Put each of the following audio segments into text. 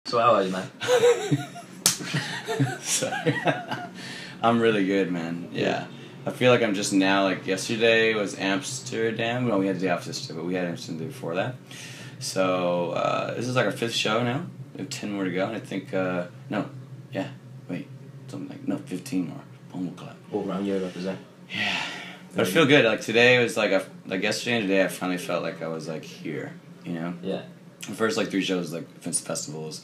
So how are you, man? Sorry. I'm really good, man. Yeah. I feel like I'm just now, like, yesterday was Amsterdam. Well, we had the day after this, but we had Amsterdam the day before that. So, this is like our 5th show now. We have 10 more to go, and I think, no, 15 more. Bomb clap. All around Europe, is it? Yeah. But I feel good. Like, today was like, yesterday and today I finally felt like I was, like, here, you know? Yeah. The first, like, 3 shows, like, festivals.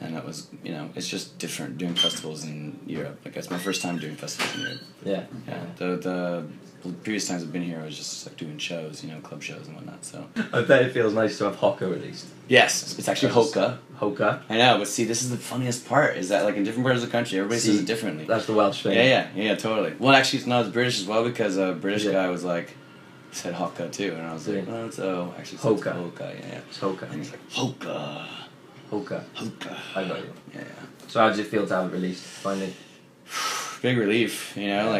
And that was, you know, it's just different doing festivals in Europe. Like, it's my first time doing festivals in Europe. Yeah. Yeah. The previous times I've been here, I was just, like, doing shows, you know, club shows and whatnot, so. I bet it feels nice to have Hoka released. Yes, it's actually Hoka. Hoka? I know, but see, this is the funniest part, is that, like, in different parts of the country, everybody says it differently. That's the Welsh thing. Yeah, totally. Well, actually, no, it's British as well, because a British guy was like, said Hoka too, and I was like, oh, it's actually Hoka. Hoka, yeah. It's Hoka. And he's like, Hoka. Hoka. Hoka. I got you. Yeah. So how does it feel to have it released, finally? Big relief, you know,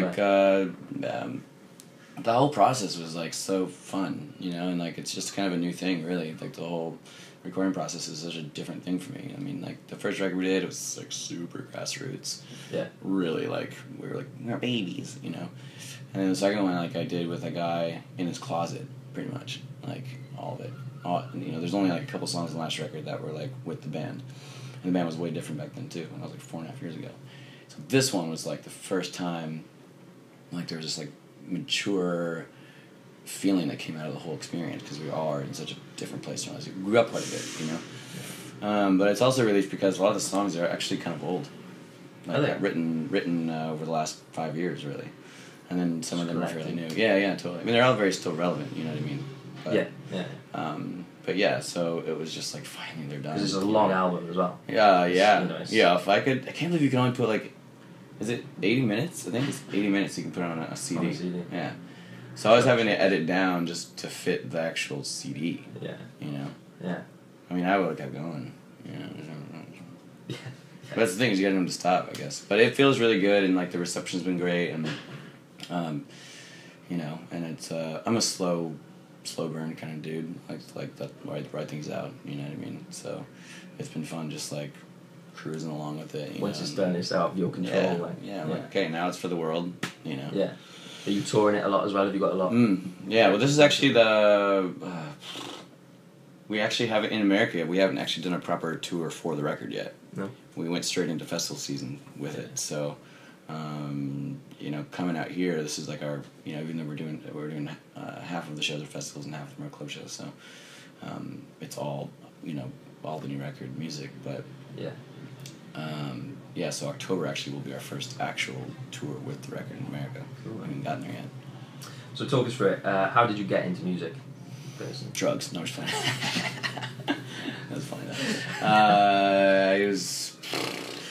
the whole process was, like, so fun, you know, and, like, it's just kind of a new thing, really. Like, the whole recording process is such a different thing for me. I mean, like, the first record we did, it was, like, super grassroots. Yeah. Really, like, we were babies, you know. And then the second one, like, I did with a guy in his closet, pretty much. Like, all of it. You know, there's only, like, a couple songs on the last record that were, like, with the band. And the band was way different back then, too, when I was, like, 4.5 years ago. So this one was, like, the first time, like, there was this, like, mature feeling that came out of the whole experience, because we all are in such a different place from us. We grew up quite a bit, you know. But it's also relief because a lot of the songs are actually kind of old. Like, written over the last 5 years, really. And then some of them are fairly new. Yeah, totally. I mean, they're all very still relevant, you know what I mean? But, yeah. But yeah, so it was just like, finally they're done. Because it's a long album as well. Yeah. Really nice. Yeah, if I could, I can't believe you can only put, like, is it 80 minutes? I think it's 80 minutes you can put on a CD. On a CD. Yeah. So I was having to edit down just to fit the actual CD. Yeah. You know? Yeah. I mean, I would have kept going. You know? Yeah. But that's the thing, is you gotta know when to stop, I guess. But it feels really good, and, like, the reception's been great, and, you know, and it's, I'm a slow burn kind of dude. Like that, write things out, you know what I mean? So it's been fun just, like, cruising along with it. Once it's done, it's out of your control. Like, okay, now it's for the world, you know? Yeah. Are you touring it a lot as well? Have you got a lot? Yeah, well, this is actually we actually have it in America. We haven't actually done a proper tour for the record yet. No. We went straight into festival season with it, so, you know, coming out here, this is like our, you know, even though we're doing half of the shows are festivals and half of them are club shows, so, it's all, you know, all the new record music, but, yeah, so October actually will be our first actual tour with the record in America. Cool. We haven't gotten there yet. So talk us through it. How did you get into music? Drugs. No, it's funny. That was funny though. It was,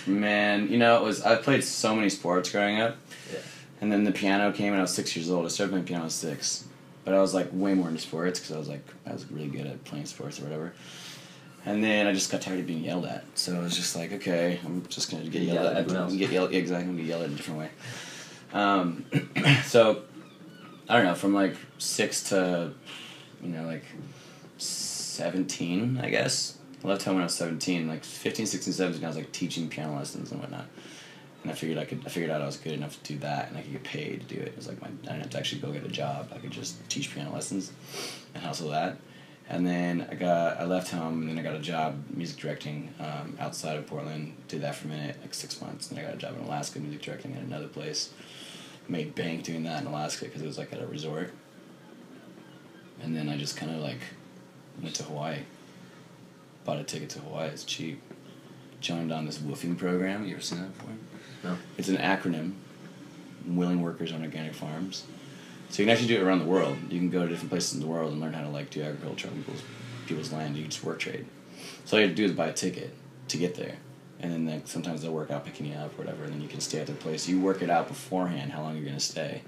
man, you know, I played so many sports growing up. Yeah. And then the piano came when I was 6 years old. I started playing piano at 6. But I was, like, way more into sports because I was really good at playing sports or whatever. And then I just got tired of being yelled at. So I was just like, okay, I'm just going to get yelled at. Everyone else. Exactly, I'm going to get yelled at in a different way. So, I don't know, from, like, 6 to, you know, like, 17, I guess. I left home when I was 17. Like, 15, 16, 17, I was, like, teaching piano lessons and whatnot. And I figured out I was good enough to do that, and I could get paid to do it. It was like, I didn't have to actually go get a job. I could just teach piano lessons and hustle that. And then I left home, and then I got a job music directing outside of Portland. Did that for a minute, like 6 months. And I got a job in Alaska music directing at another place. Made bank doing that in Alaska because it was, like, at a resort. And then I just kind of, like, went to Hawaii. Bought a ticket to Hawaii. It's cheap. Joined on this woofing program. You ever seen that before? No. It's an acronym. Willing Workers on Organic Farms. So you can actually do it around the world. You can go to different places in the world and learn how to, like, do agriculture on people's land. You just work trade. So all you have to do is buy a ticket to get there. And then, like, sometimes they'll work out picking you up or whatever, and then you can stay at their place. You work it out beforehand how long you're going to stay.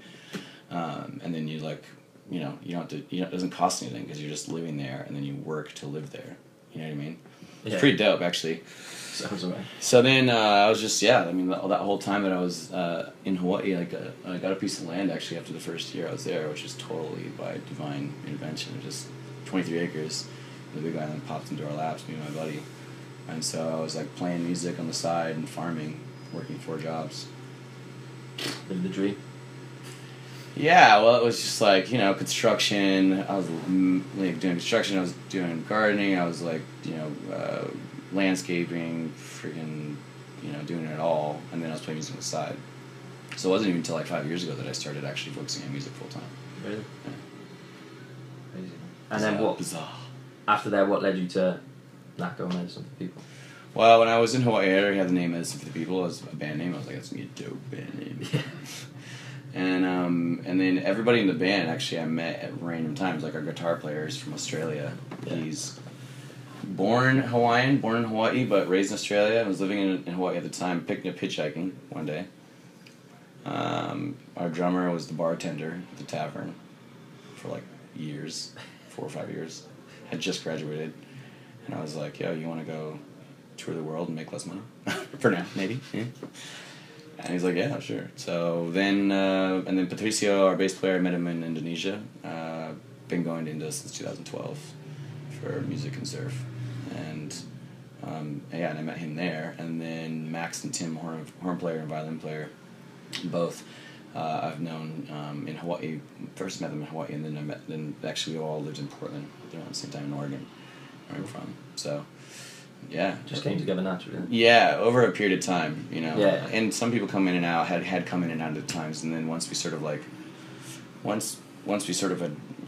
And then you, like, you know, you don't have to, it doesn't cost anything because you're just living there, and then you work to live there. You know what I mean? It's pretty dope, actually. Sounds right. So then I was just, I mean, that whole time that I was in Hawaii, like, I got a piece of land, actually, after the first year I was there, which is totally by divine intervention. Just 23 acres. The big island popped into our laps, me and my buddy. And so I was like playing music on the side and farming, working 4 jobs. Living the dream. Yeah, well, it was just like, construction. I was like doing construction. I was doing gardening. I was like, landscaping, freaking, doing it all. And then I was playing music on the side. So it wasn't even until like 5 years ago that I started actually focusing on music full time. Really? Yeah. Crazy. And then what? Bizarre. After that, what led you to Nahko Medicine for People? Well, when I was in Hawaii, I already had the name Medicine for the People as a band name. I was like, that's gonna be a dope band name. Yeah. And then everybody in the band actually I met at random times. Like our guitar player is from Australia. Yeah. He's born Hawaiian, born in Hawaii, but raised in Australia. I was living in Hawaii at the time, picking up hitchhiking one day. Our drummer was the bartender at the tavern for like years, 4 or 5 years. Had just graduated. And I was like, yo, you want to go tour the world and make less money? For now, maybe. Yeah. And he's like, yeah, sure. So then, and then Patricio, our bass player, I met him in Indonesia. Been going to India since 2012 for music and surf. And and I met him there. And then Max and Tim, horn player and violin player, both I've known in Hawaii. First met them in Hawaii, and then actually we all lived in Portland around the same time in Oregon, where I'm from. So, yeah. Just came together naturally. Yeah, over a period of time, Yeah. And some people come in and out, had come in and out at times, and then once we sort of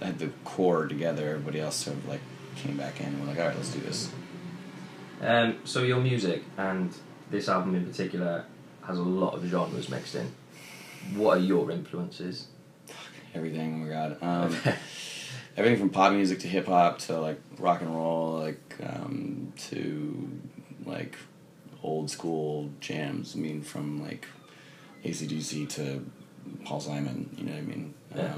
had the core together, everybody else sort of like came back in and we're like, all right, let's do this. So your music, and this album in particular, has a lot of genres mixed in. What are your influences? Everything, oh my god. Everything from pop music to hip hop to like rock and roll, to like old school jams. I mean, from like AC/DC to Paul Simon. You know what I mean? Yeah.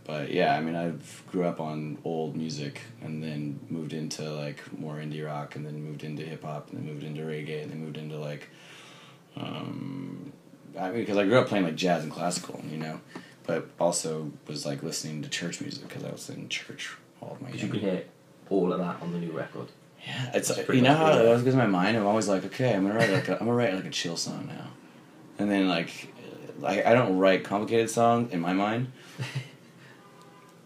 But yeah, I mean, I grew up on old music and then moved into like more indie rock, and then moved into hip hop, and then moved into reggae, and then moved into like, because I grew up playing like jazz and classical, but also was like listening to church music because I was in church all of my. Because you can hear all of that on the new record. Yeah, it's how it always goes in my mind. I'm always like, okay, I'm gonna write like a chill song now, and then like I don't write complicated songs in my mind.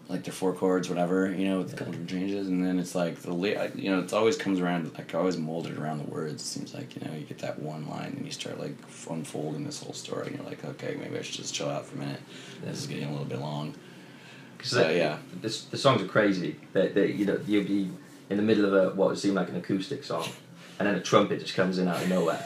Like they're 4 chords, whatever, with a couple of changes, and then it's like it always comes around, like I always mold it around the words. It seems like you get that one line, and you start like unfolding this whole story, and you're like, okay, maybe I should just chill out for a minute. This is getting a little bit long. So yeah, the songs are crazy. You'll be in the middle of what would seem like an acoustic song, and then a trumpet just comes in out of nowhere.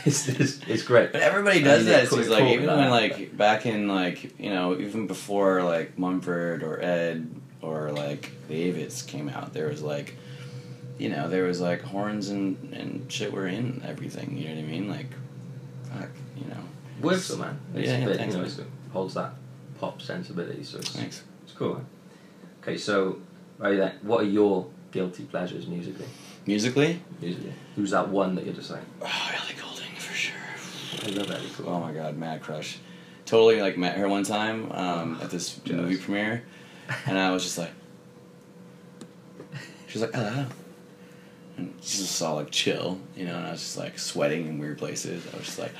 It's great. But everybody does that. It seems like even when like back in like even before like Mumford or Ed or like the Avits came out, there was like horns and shit were in everything. You know what I mean? Like, fuck, Works though, man. Thanks, it holds that pop sensibility. So thanks. It's cool. Man. Okay, so what are your guilty pleasures musically? Musically, who's that one that you're just like? Oh, Ellie Goulding for sure. I love Ellie Goulding. Oh my god, mad crush. Totally like met her one time at this movie premiere, and I was just like, she was like, hello, and she just saw like chill, and I was just like sweating in weird places. I was just like,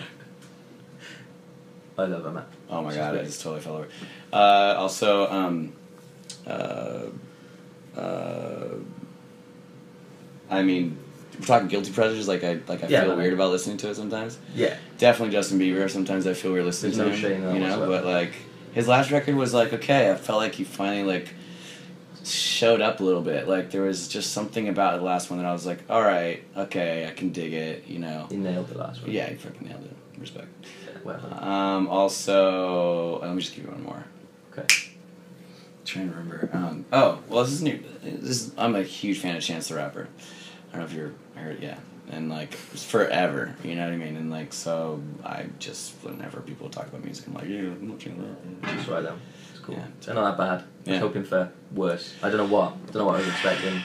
I love her, man. Oh my god, I just totally fell over. Also, I mean, we're talking guilty pleasures. Like I feel weird about listening to it sometimes. Yeah, definitely Justin Bieber. Sometimes I feel weird listening to him. But like his last record was like okay. I felt like he finally like showed up a little bit. Like there was just something about the last one that I was like, all right, okay, I can dig it. He nailed the last one. Yeah, he freaking nailed it. Respect. Yeah, well. Also, let me just give you one more. Okay. Trying to remember. This is new. I'm a huge fan of Chance the Rapper. I don't know if you've heard it, yeah. And like, it's forever, you know what I mean? And like, so I just, whenever people talk about music, I'm like, yeah, I'm watching that. Just write them. It's cool. Yeah. It's not that bad. I was hoping for worse. I don't know what I was expecting.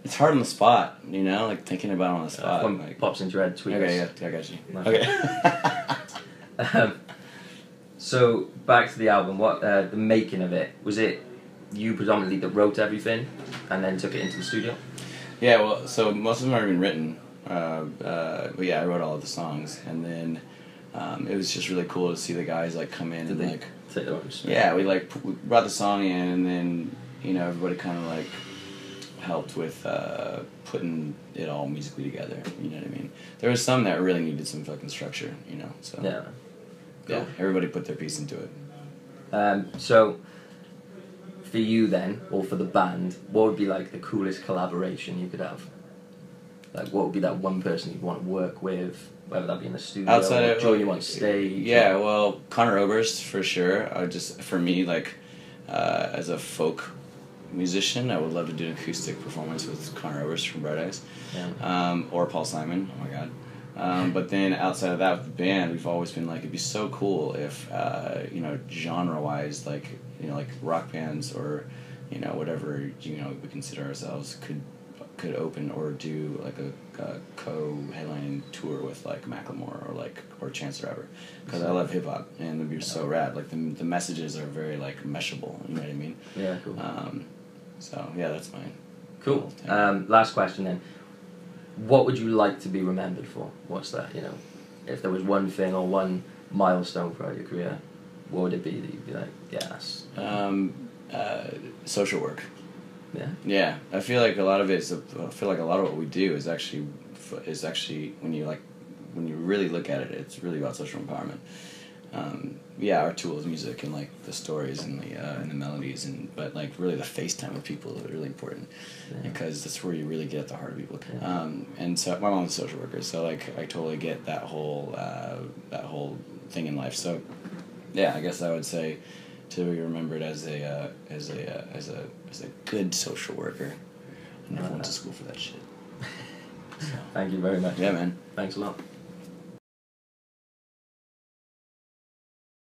It's hard on the spot, like thinking about it on the spot. When like, pops into your head, tweet okay, us. yeah, I got you. Nice. Okay. So, back to the album, the making of it, was it you predominantly that wrote everything and then took it into the studio? Yeah, well, so most of them have been written, but yeah, I wrote all of the songs, and then it was just really cool to see the guys like come in and like take their own spin? yeah, we brought the song in, and then everybody kind of like helped with putting it all musically together. You know what I mean? There was some that really needed some fucking structure. So Yeah. yeah, everybody put their piece into it. So, for you then, or for the band, what would be like the coolest collaboration you could have? Like, what would be that one person you'd want to work with, whether that be in the studio Outside or of join you on stage? Yeah, well, Connor Oberst for sure. For me, like, as a folk musician, I would love to do an acoustic performance with Connor Oberst from Bright Eyes, or Paul Simon. Oh my god. But then outside of that, with the band, we've always been like, it'd be so cool if genre-wise, like rock bands or whatever we consider ourselves could open or do like a co-headlining tour with like Macklemore or Chance the Rapper, because I love hip hop and it'd be so rad. Like the messages are very like meshable. You know what I mean? Yeah, cool. So yeah, that's mine. Cool. Last question then. What would you like to be remembered for? What's that, if there was one thing or one milestone throughout your career, what would it be that you'd be like, yes? Social work. Yeah? Yeah, I feel like a lot of what we do is actually when you really look at it, it's really about social empowerment. Our tool is music and like the stories and the melodies, but like really the FaceTime with people is really important, because that's where you really get at the heart of people. And so my mom's a social worker, so like I totally get that whole thing in life. So yeah, I guess I would say to be remembered as a good social worker. I never went to school for that shit. So. Thank you very much. Yeah, man. Thanks a lot.